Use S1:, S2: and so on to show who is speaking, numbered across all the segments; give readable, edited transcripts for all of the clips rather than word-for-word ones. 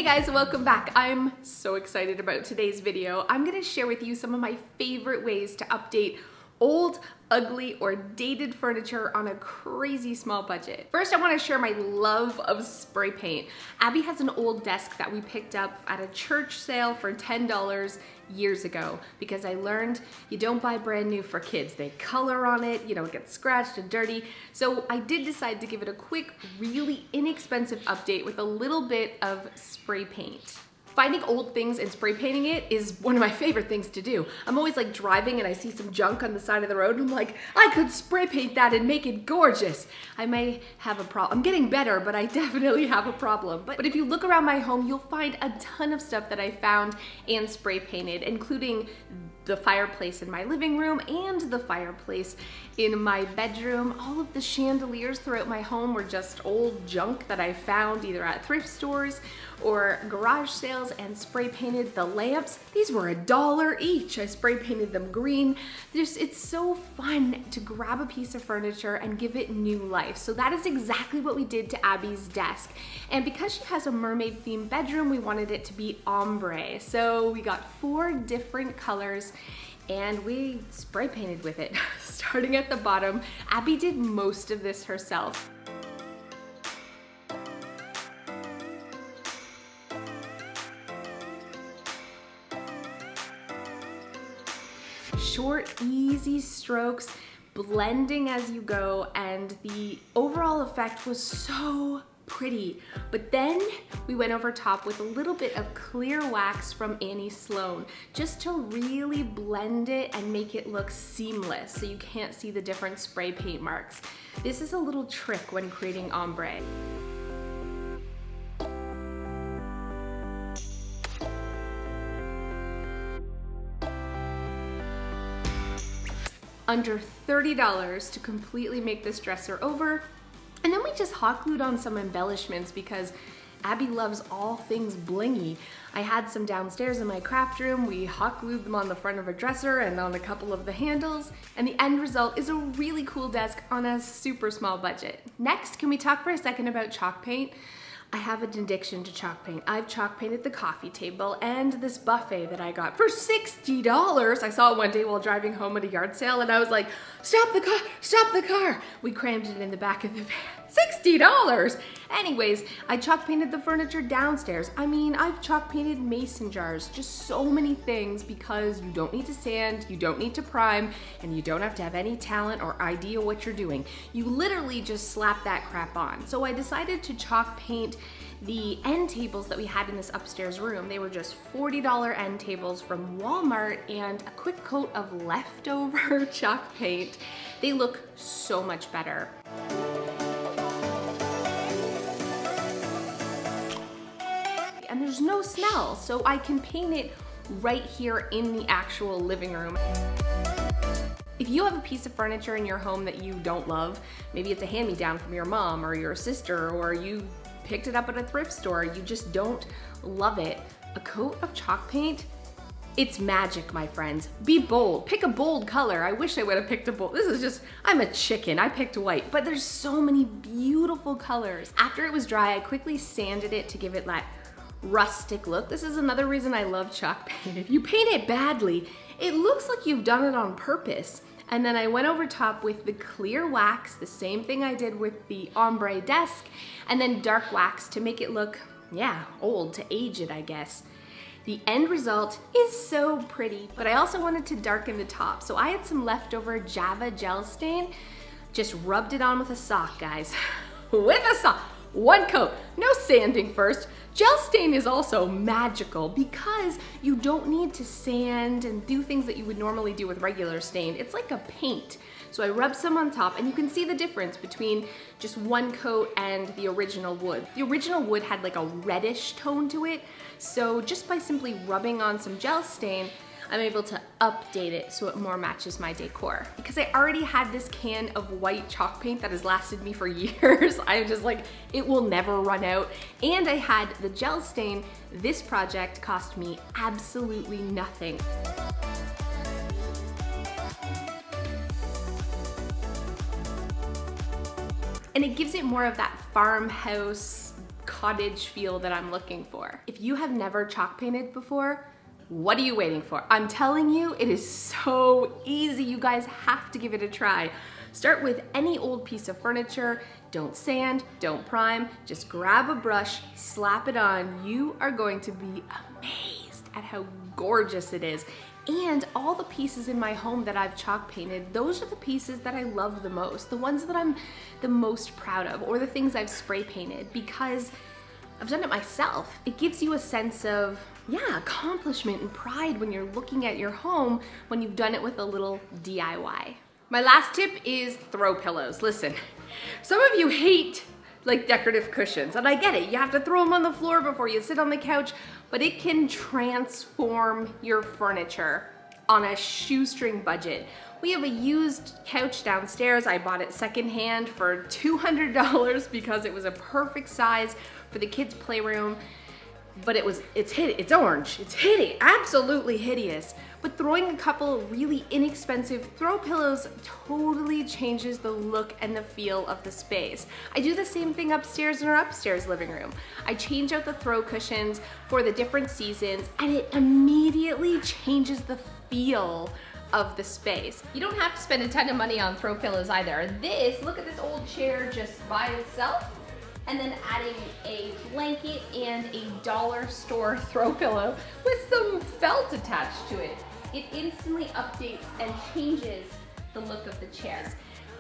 S1: Hey guys, welcome back. I'm so excited about today's video. I'm gonna share with you some of my favorite ways to update old, ugly, or dated furniture on a crazy small budget. First, I wanna share my love of spray paint. Abby has an old desk that we picked up at a church sale for $10 years ago because I learned you don't buy brand new for kids. They color on it, you know, it gets scratched and dirty. So I did decide to give it a quick, really inexpensive update with a little bit of spray paint. Finding old things and spray painting it is one of my favorite things to do. I'm always like driving and I see some junk on the side of the road and I'm like, I could spray paint that and make it gorgeous. I may have a problem. I'm getting better, but I definitely have a problem. But if you look around my home, you'll find a ton of stuff that I found and spray painted, including the fireplace in my living room and the fireplace in my bedroom. All of the chandeliers throughout my home were just old junk that I found either at thrift stores or garage sales and spray painted. The lamps, these were $1 each. I spray painted them green. It's so fun to grab a piece of furniture and give it new life. So that is exactly what we did to Abby's desk. And because she has a mermaid themed bedroom, we wanted it to be ombre. So we got 4 different colors and we spray painted with it. Starting at the bottom, Abby did most of this herself. Short, easy strokes, blending as you go, and the overall effect was so pretty. But then we went over top with a little bit of clear wax from Annie Sloan, just to really blend it and make it look seamless so you can't see the different spray paint marks. This is a little trick when creating ombre. Under $30 to completely make this dresser over. And then we just hot glued on some embellishments because Abby loves all things blingy. I had some downstairs in my craft room. We hot glued them on the front of a dresser and on a couple of the handles. And the end result is a really cool desk on a super small budget. Next, can we talk for a second about chalk paint? I have an addiction to chalk paint. I've chalk painted the coffee table and this buffet that I got for $60. I saw it one day while driving home at a yard sale and I was like, stop the car, stop the car. We crammed it in the back of the van. $60. Anyways, I chalk painted the furniture downstairs. I mean, I've chalk painted mason jars, just so many things because you don't need to sand, you don't need to prime, and you don't have to have any talent or idea what you're doing. You literally just slap that crap on. So I decided to chalk paint the end tables that we had in this upstairs room. They were just $40 end tables from Walmart and a quick coat of leftover chalk paint. They look so much better. And there's no smell, so I can paint it right here in the actual living room. If you have a piece of furniture in your home that you don't love, maybe it's a hand-me-down from your mom or your sister, or you picked it up at a thrift store, you just don't love it, a coat of chalk paint, it's magic, my friends. Be bold, pick a bold color. I wish I would have picked a bold, this is just, I'm a chicken, I picked white, but there's so many beautiful colors. After it was dry, I quickly sanded it to give it that rustic look. This is another reason I love chalk paint. If you paint it badly, it looks like you've done it on purpose. And then I went over top with the clear wax, the same thing I did with the ombre desk, and then dark wax to make it look, yeah, old, to age it, I guess. The end result is so pretty, but I also wanted to darken the top. So I had some leftover Java gel stain, just rubbed it on with a sock, guys. With a sock. One coat, no sanding first. Gel stain is also magical because you don't need to sand and do things that you would normally do with regular stain. It's like a paint. So I rubbed some on top and you can see the difference between just one coat and the original wood. The original wood had like a reddish tone to it. So just by simply rubbing on some gel stain, I'm able to update it so it more matches my decor. Because I already had this can of white chalk paint that has lasted me for years, I'm just like, it will never run out. And I had the gel stain. This project cost me absolutely nothing. And it gives it more of that farmhouse cottage feel that I'm looking for. If you have never chalk painted before, what are you waiting for? I'm telling you, it is so easy. You guys have to give it a try. Start with any old piece of furniture. Don't sand, don't prime, just grab a brush, slap it on. You are going to be amazed at how gorgeous it is. And all the pieces in my home that I've chalk painted, those are the pieces that I love the most, the ones that I'm the most proud of, or the things I've spray painted, because I've done it myself. It gives you a sense of, yeah, accomplishment and pride when you're looking at your home when you've done it with a little DIY. My last tip is throw pillows. Listen, some of you hate like decorative cushions, and I get it. You have to throw them on the floor before you sit on the couch, but it can transform your furniture on a shoestring budget. We have a used couch downstairs. I bought it secondhand for $200 because it was a perfect size for the kids' playroom, but it's orange. It's hideous, absolutely hideous. But throwing a couple really inexpensive throw pillows totally changes the look and the feel of the space. I do the same thing upstairs in our upstairs living room. I change out the throw cushions for the different seasons, and it immediately changes the feel of the space. You don't have to spend a ton of money on throw pillows either. Look at this old chair just by itself, and then adding a blanket and a dollar store throw pillow with some felt attached to it. It instantly updates and changes the look of the chair.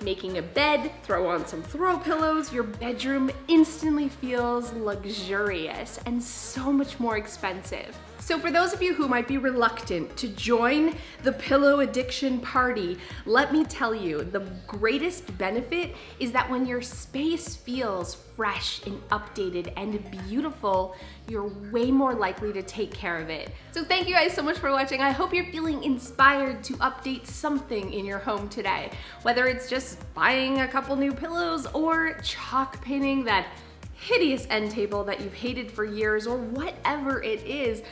S1: Making a bed, throw on some throw pillows, your bedroom instantly feels luxurious and so much more expensive. So for those of you who might be reluctant to join the pillow addiction party, let me tell you, the greatest benefit is that when your space feels fresh and updated and beautiful, you're way more likely to take care of it. So thank you guys so much for watching. I hope you're feeling inspired to update something in your home today, whether it's just buying a couple new pillows or chalk painting that hideous end table that you've hated for years, or whatever it is.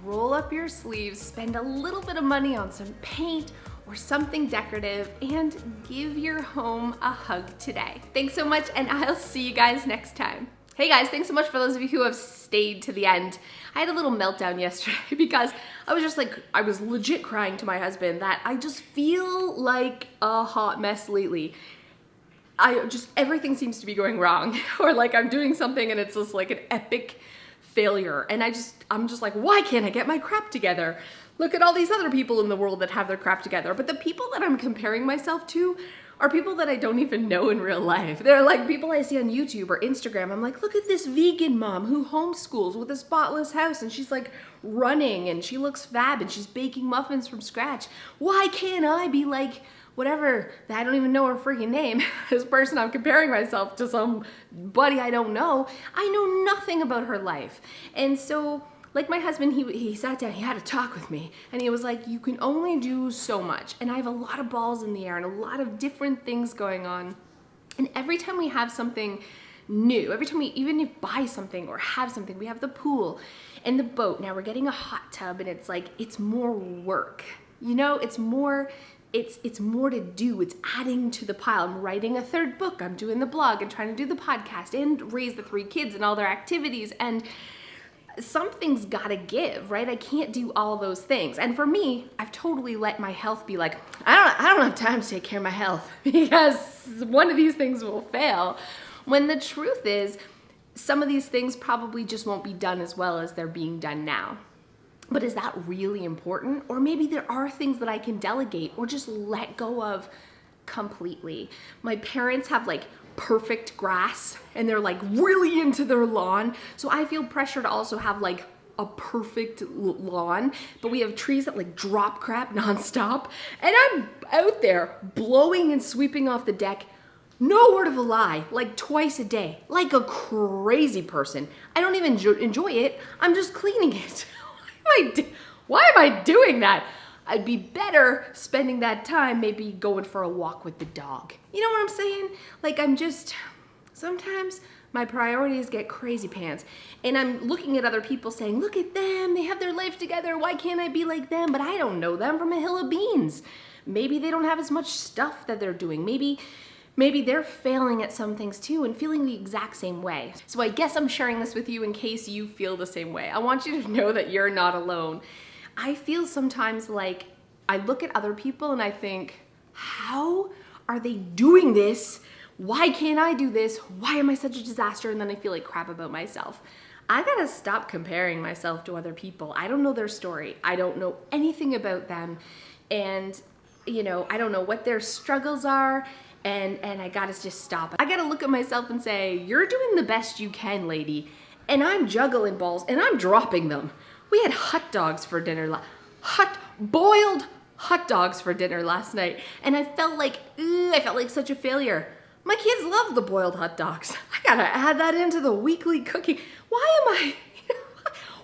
S1: Roll up your sleeves, spend a little bit of money on some paint or something decorative, and give your home a hug today. Thanks so much, and I'll see you guys next time. Hey guys, thanks so much for those of you who have stayed to the end. I had a little meltdown yesterday because I was legit crying to my husband that I just feel like a hot mess lately. Everything seems to be going wrong, or like I'm doing something and it's just like an epic failure. And I'm just like, why can't I get my crap together? Look at all these other people in the world that have their crap together. But the people that I'm comparing myself to are people that I don't even know in real life. They're like people I see on YouTube or Instagram. I'm like, look at this vegan mom who homeschools with a spotless house, and she's like running and she looks fab and she's baking muffins from scratch. Why can't I be like whatever, I don't even know her freaking name, this person I'm comparing myself to, somebody I don't know. I know nothing about her life. And so, like my husband, he sat down, he had a talk with me, and he was like, you can only do so much. And I have a lot of balls in the air and a lot of different things going on. And every time we have something new, every time we even buy something or have something, we have the pool and the boat. Now we're getting a hot tub, and it's like, it's more work. You know, it's more to do. It's adding to the pile. I'm writing a third book. I'm doing the blog and trying to do the podcast and raise the 3 kids and all their activities. And something's gotta give, right? I can't do all those things. And for me, I've totally let my health be like, I don't have time to take care of my health because one of these things will fail. When the truth is, some of these things probably just won't be done as well as they're being done now. But is that really important? Or maybe there are things that I can delegate or just let go of completely. My parents have like perfect grass and they're like really into their lawn. So I feel pressure to also have like a perfect lawn, but we have trees that like drop crap nonstop. And I'm out there blowing and sweeping off the deck, no word of a lie, like twice a day, like a crazy person. I don't even enjoy it. I'm just cleaning it. Why am I doing that? I'd be better spending that time maybe going for a walk with the dog. You know what I'm saying? Like sometimes my priorities get crazy pants, and I'm looking at other people saying, look at them, they have their life together, why can't I be like them? But I don't know them from a hill of beans. Maybe they don't have as much stuff that they're doing. Maybe maybe they're failing at some things too and feeling the exact same way. So I guess I'm sharing this with you in case you feel the same way. I want you to know that you're not alone. I feel sometimes like I look at other people and I think, how are they doing this? Why can't I do this? Why am I such a disaster? And then I feel like crap about myself. I gotta stop comparing myself to other people. I don't know their story. I don't know anything about them. And, you know, I don't know what their struggles are. And I gotta just stop. I gotta look at myself and say, you're doing the best you can, lady. And I'm juggling balls and I'm dropping them. We had hot dogs for dinner, boiled hot dogs for dinner last night. And I felt like such a failure. My kids love the boiled hot dogs. I gotta add that into the weekly cooking.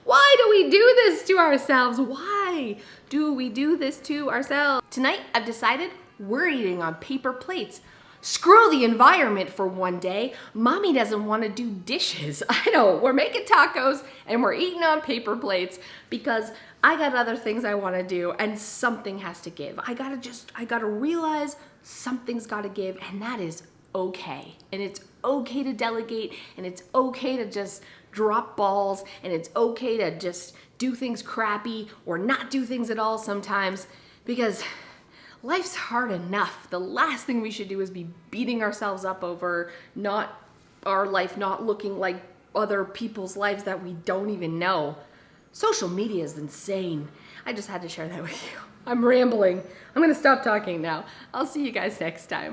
S1: Why do we do this to ourselves? Why do we do this to ourselves? Tonight, I've decided we're eating on paper plates. Screw the environment for one day. Mommy doesn't want to do dishes. I know, we're making tacos and we're eating on paper plates because I got other things I want to do and something has to give. I gotta realize something's gotta give, and that is okay. And it's okay to delegate, and it's okay to just drop balls, and it's okay to just do things crappy or not do things at all sometimes, because life's hard enough. The last thing we should do is be beating ourselves up over our life not looking like other people's lives that we don't even know. Social media is insane. I just had to share that with you. I'm rambling. I'm gonna stop talking now. I'll see you guys next time.